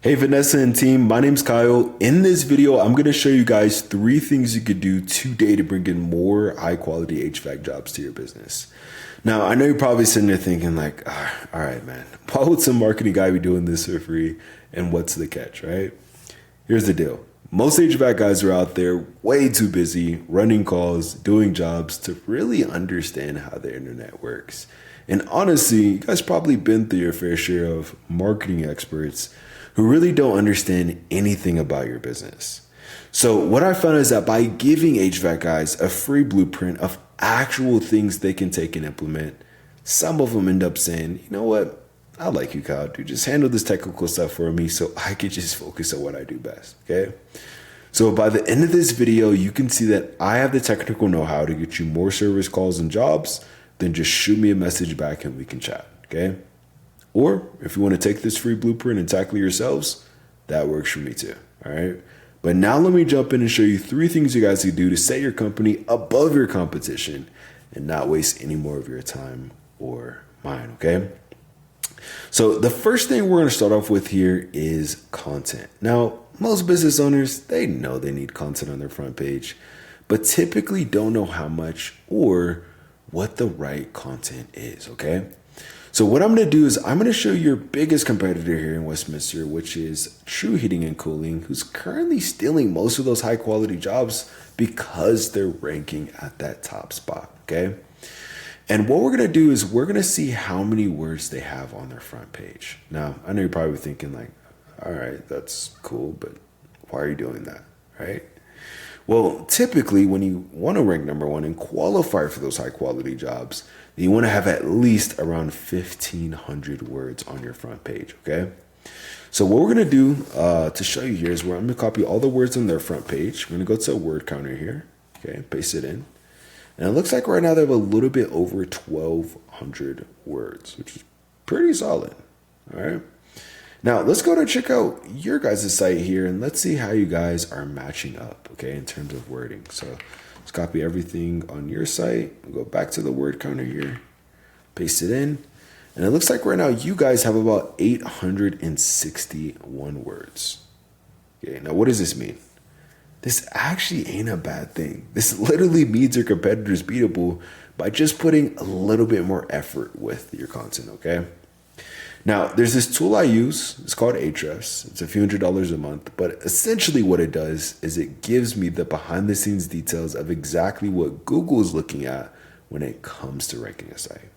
Hey Vanessa and team, my name's Kyle. In this video, I'm going to show you guys 3 things you could do today to bring in more high quality HVAC jobs to your business. Now, I know you're probably sitting there thinking like, all right, man, why would some marketing guy be doing this for free? And what's the catch, right? Here's the deal. Most HVAC guys are out there way too busy running calls, doing jobs to really understand how the internet works. And honestly, you guys probably been through your fair share of marketing experts who really don't understand anything about your business. So what I found is that by giving HVAC guys a free blueprint of actual things they can take and implement, some of them end up saying, you know what? I like you, Kyle, dude. Just handle this technical stuff for me so I can just focus on what I do best, okay? So by the end of this video, you can see that I have the technical know-how to get you more service calls and jobs. Then just shoot me a message back and we can chat, okay? Or if you want to take this free blueprint and tackle it yourselves, that works for me too, all right? But now let me jump in and show you 3 things you guys can do to set your company above your competition and not waste any more of your time or mine, okay? So the first thing we're going to start off with here is content. Now, most business owners, they know they need content on their front page, but typically don't know how much or what the right content is, okay? So what I'm going to do is I'm going to show you your biggest competitor here in Westminster, which is True Heating and Cooling, who's currently stealing most of those high quality jobs because they're ranking at that top spot, okay? And what we're going to do is we're going to see how many words they have on their front page. Now, I know you're probably thinking like, all right, that's cool, but why are you doing that, right? Well, typically when you want to rank number 1 and qualify for those high quality jobs, then you want to have at least around 1,500 words on your front page, okay? So what we're going to do to show you here is where I'm going to copy all the words on their front page. We're going to go to a word counter here, okay, paste it in. And it looks like right now they have a little bit over 1,200 words, which is pretty solid, all right? Now, let's go to check out your guys' site here, and let's see how you guys are matching up, okay, in terms of wording. So let's copy everything on your site. We'll go back to the word counter here, paste it in. And it looks like right now you guys have about 861 words. Okay, now what does this mean? This actually ain't a bad thing. This literally means your competitor's beatable by just putting a little bit more effort with your content, okay? Now, there's this tool I use. It's called Ahrefs. It's a few $100s a month, but essentially what it does is it gives me the behind the scenes details of exactly what Google is looking at when it comes to ranking a site.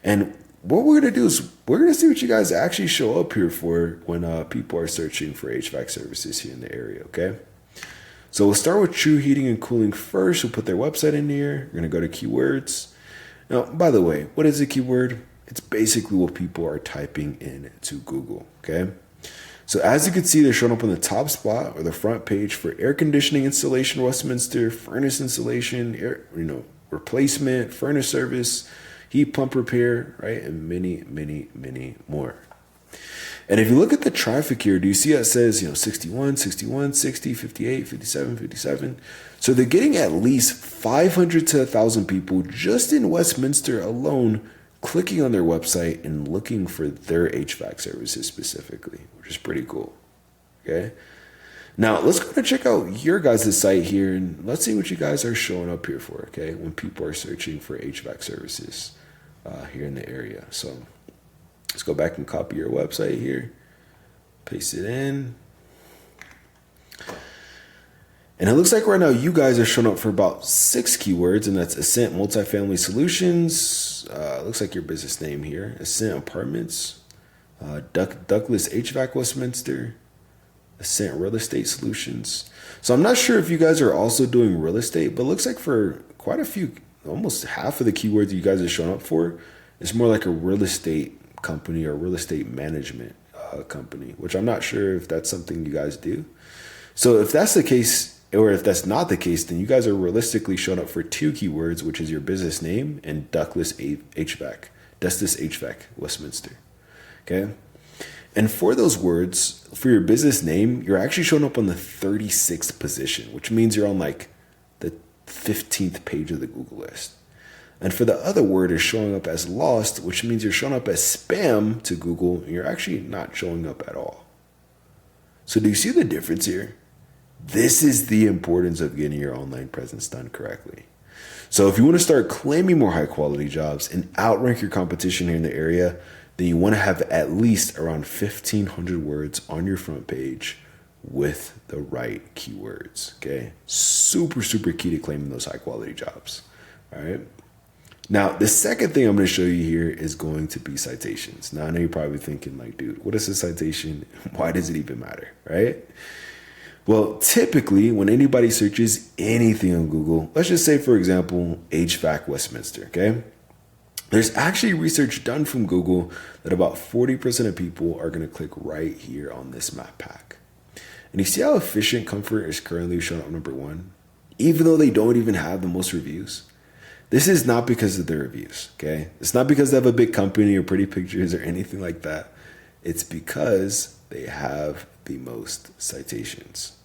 And what we're going to do is we're going to see what you guys actually show up here for when people are searching for HVAC services here in the area, okay? So we'll start with True Heating and Cooling first. We'll put their website in here. We're going to go to keywords. Now, by the way, what is a keyword? It's basically what people are typing into Google, okay? So as you can see, they're showing up on the top spot or the front page for air conditioning installation, Westminster, furnace installation, replacement, furnace service, heat pump repair, right? And many, many, many more. And if you look at the traffic here, do you see it says, 61, 61, 60, 58, 57, 57? So they're getting at least 500 to 1,000 people just in Westminster alone clicking on their website and looking for their HVAC services specifically, which is pretty cool, okay? Now, let's go and check out your guys' site here, and let's see what you guys are showing up here for, okay, when people are searching for HVAC services here in the area. So let's go back and copy your website here, paste it in. And it looks like right now you guys are showing up for about 6 keywords, and that's Ascent Multifamily Solutions. Looks like your business name here, Ascent Apartments, Douglas HVAC Westminster, Ascent Real Estate Solutions. So I'm not sure if you guys are also doing real estate, but it looks like for quite a few, almost half of the keywords you guys are showing up for, it's more like a real estate company or real estate management company, which I'm not sure if that's something you guys do. So if that's the case, or if that's not the case, then you guys are realistically showing up for 2 keywords, which is your business name and Douglas HVAC, Westminster, okay? And for those words, for your business name, you're actually showing up on the 36th position, which means you're on like the 15th page of the Google list. And for the other word is showing up as lost, which means you're showing up as spam to Google and you're actually not showing up at all. So do you see the difference here? This is the importance of getting your online presence done correctly. So if you want to start claiming more high quality jobs and outrank your competition here in the area, then you want to have at least around 1,500 words on your front page with the right keywords. Okay. Super, super key to claiming those high quality jobs. All right. Now, the second thing I'm going to show you here is going to be citations. Now, I know you're probably thinking like, dude, what is a citation? Why does it even matter? Right? Well, typically when anybody searches anything on Google, let's just say, for example, HVAC Westminster. Okay. There's actually research done from Google that about 40% of people are going to click right here on this map pack. And you see how efficient Comfort is currently showing up number one, even though they don't even have the most reviews. This is not because of their reviews, okay? It's not because they have a big company or pretty pictures or anything like that. It's because they have the most citations,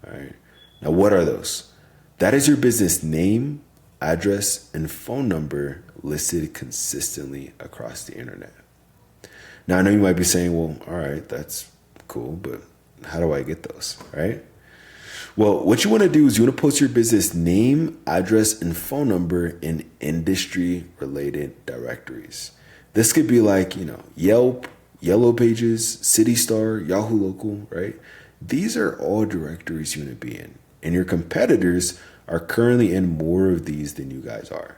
all right? Now, what are those? That is your business name, address, and phone number listed consistently across the internet. Now, I know you might be saying, well, all right, that's cool, but how do I get those, right? Well, what you want to do is you want to post your business name, address, and phone number in industry-related directories. This could be like, Yelp, Yellow Pages, City Star, Yahoo Local, right? These are all directories you want to be in. And your competitors are currently in more of these than you guys are.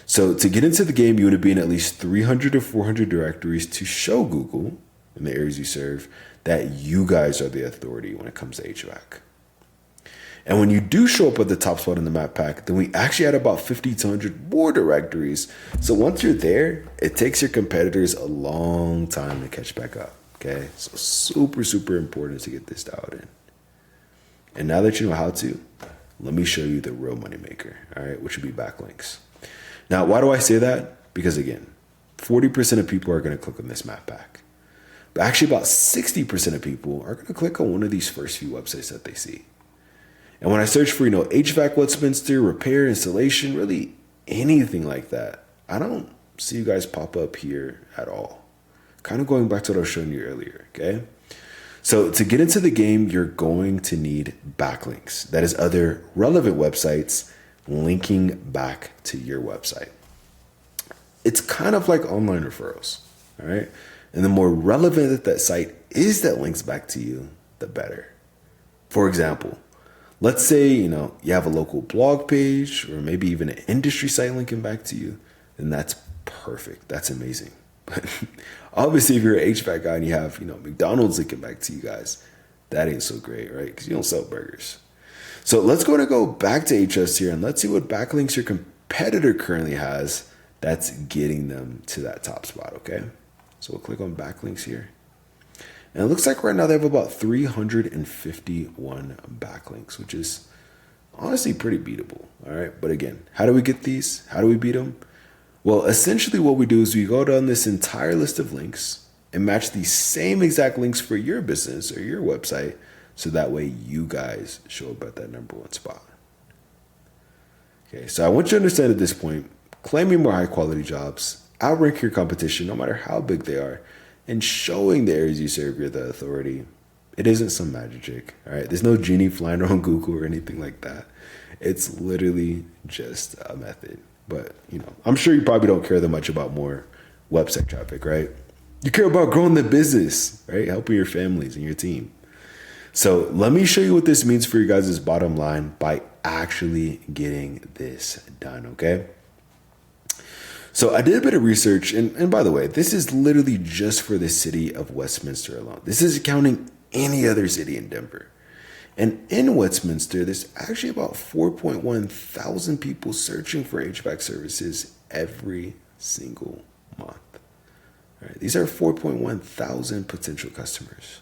So to get into the game, you want to be in at least 300 to 400 directories to show Google, in the areas you serve, that you guys are the authority when it comes to HVAC. And when you do show up at the top spot in the map pack, then we actually add about 50 to 100 more directories. So once you're there, it takes your competitors a long time to catch back up. Okay, so super, super important to get this dialed in. And now that you know how to, let me show you the real moneymaker, all right, which would be backlinks. Now, why do I say that? Because again, 40% of people are going to click on this map pack. But actually about 60% of people are going to click on one of these first few websites that they see. And when I search for, HVAC Westminster, repair, installation, really anything like that, I don't see you guys pop up here at all. Kind of going back to what I was showing you earlier, okay? So to get into the game, you're going to need backlinks. That is other relevant websites linking back to your website. It's kind of like online referrals, all right? And the more relevant that site is that links back to you, the better. For example, let's say, you have a local blog page or maybe even an industry site linking back to you, then that's perfect. That's amazing. But obviously, if you're an HVAC guy and you have, McDonald's linking back to you guys, that ain't so great, right? Because you don't sell burgers. So let's go back to HS here and let's see what backlinks your competitor currently has that's getting them to that top spot, okay? So we'll click on backlinks here. And it looks like right now they have about 351 backlinks, which is honestly pretty beatable. All right. But again, how do we get these? How do we beat them? Well, essentially what we do is we go down this entire list of links and match the same exact links for your business or your website. So that way you guys show up at that number one spot. Okay. So I want you to understand at this point, claiming more high quality jobs, outrank your competition, no matter how big they are, and showing the areas you serve you're the authority. It isn't some magic trick, all right? There's no genie flying around Google or anything like that. It's literally just a method. But, I'm sure you probably don't care that much about more website traffic, right? You care about growing the business, right? Helping your families and your team. So let me show you what this means for you guys' bottom line by actually getting this done, okay? So I did a bit of research, and by the way, this is literally just for the city of Westminster alone. This is counting any other city in Denver. And in Westminster, there's actually about 4.1 thousand people searching for HVAC services every single month. All right, these are 4.1 thousand potential customers.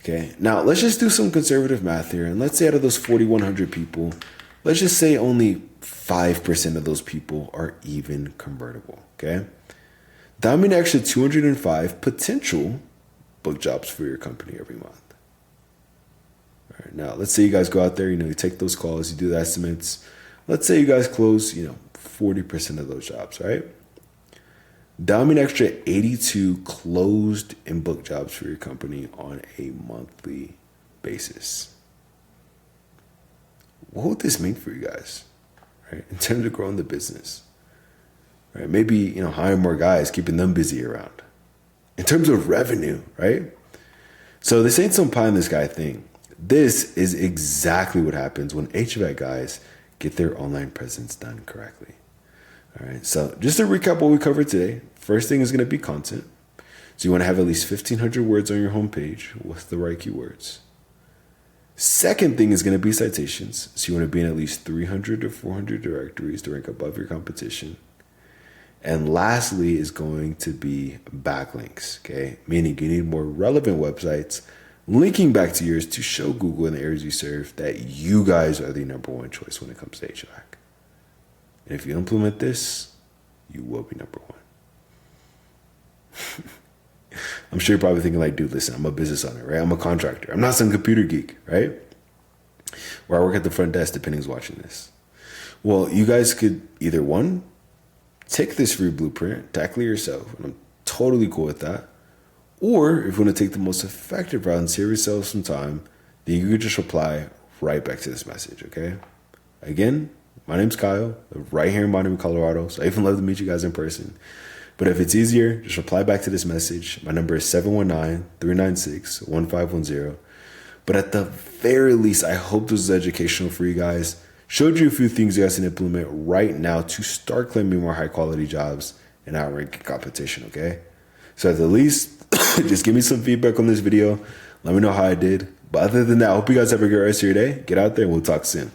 Okay, now let's just do some conservative math here. And let's say out of those 4,100 people, let's just say only 5% of those people are even convertible, okay? That means actually 205 potential book jobs for your company every month. All right, now let's say you guys go out there, you take those calls, you do the estimates. Let's say you guys close, 40% of those jobs, right? That'll mean an extra 82 closed and booked jobs for your company on a monthly basis. What would this mean for you guys, right? In terms of growing the business, right? Maybe, hiring more guys, keeping them busy around. In terms of revenue, right? So this ain't some pie in the sky thing. This is exactly what happens when HVAC guys get their online presence done correctly. All right, so just to recap what we covered today, first thing is going to be content. So you want to have at least 1,500 words on your homepage with the right keywords. Second thing is going to be citations. So you want to be in at least 300 to 400 directories to rank above your competition. And lastly is going to be backlinks, okay? Meaning you need more relevant websites linking back to yours to show Google in the areas you serve that you guys are the number one choice when it comes to HVAC. And if you implement this, you will be number one. I'm sure you're probably thinking like, dude, listen, I'm a business owner, right? I'm a contractor. I'm not some computer geek, right? Where I work at the front desk, depending who's watching this. Well, you guys could either one, take this free blueprint, tackle it yourself, and I'm totally cool with that. Or if you want to take the most effective route and save yourself some time, then you could just reply right back to this message, okay? Again, my name's Kyle, right here in Miami, Colorado, so I even love to meet you guys in person. But if it's easier, just reply back to this message. My number is 719-396-1510. But at the very least, I hope this was educational for you guys. Showed you a few things you guys can implement right now to start claiming more high quality jobs and outranking competition, okay? So at the least, just give me some feedback on this video. Let me know how I did. But other than that, I hope you guys have a great rest of your day. Get out there and we'll talk soon.